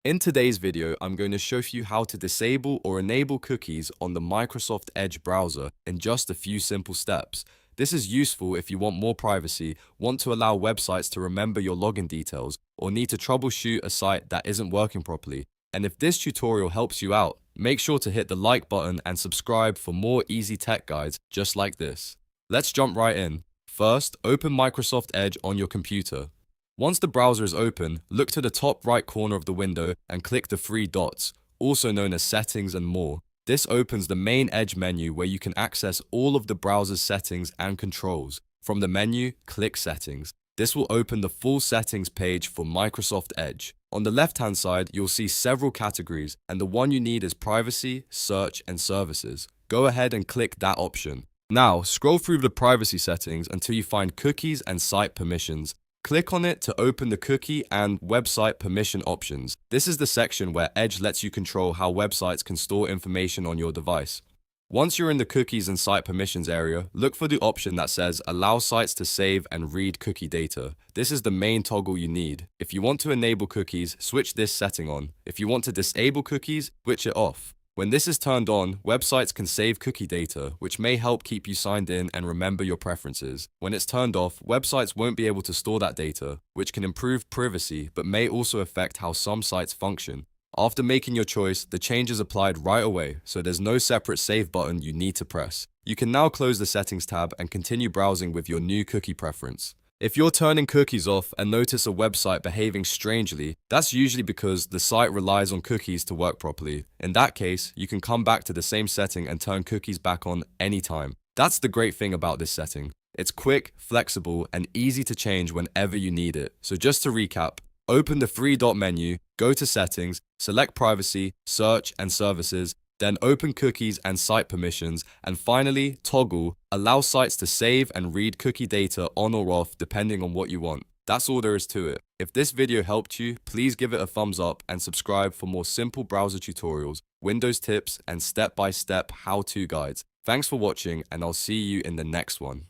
In today's video, I'm going to show you how to disable or enable cookies on the Microsoft Edge browser in just a few simple steps. This is useful if you want more privacy, want to allow websites to remember your login details, or need to troubleshoot a site that isn't working properly. And if this tutorial helps you out, make sure to hit the like button and subscribe for more easy tech guides just like this. Let's jump right in. First, open Microsoft Edge on your computer. Once the browser is open, look to the top right corner of the window and click the three dots, also known as Settings and More. This opens the main Edge menu where you can access all of the browser's settings and controls. From the menu, click Settings. This will open the full settings page for Microsoft Edge. On the left-hand side, you'll see several categories, and the one you need is Privacy, Search, and Services. Go ahead and click that option. Now, scroll through the privacy settings until you find Cookies and Site Permissions. Click on it to open the cookie and website permission options. This is the section where Edge lets you control how websites can store information on your device. Once you're in the cookies and site permissions area, look for the option that says allow sites to save and read cookie data. This is the main toggle you need. If you want to enable cookies, switch this setting on. If you want to disable cookies, switch it off. When this is turned on, websites can save cookie data, which may help keep you signed in and remember your preferences. When it's turned off, websites won't be able to store that data, which can improve privacy but may also affect how some sites function. After making your choice, the change is applied right away, so there's no separate save button you need to press. You can now close the settings tab and continue browsing with your new cookie preference. If you're turning cookies off and notice a website behaving strangely, that's usually because the site relies on cookies to work properly. In that case, you can come back to the same setting and turn cookies back on anytime. That's the great thing about this setting. It's quick, flexible, and easy to change whenever you need it. So just to recap, open the three-dot menu, go to Settings, select Privacy, Search, and Services, then open Cookies and Site Permissions, and finally, toggle Allow sites to save and read cookie data on or off depending on what you want. That's all there is to it. If this video helped you, please give it a thumbs up and subscribe for more simple browser tutorials, Windows tips, and step-by-step how-to guides. Thanks for watching, and I'll see you in the next one.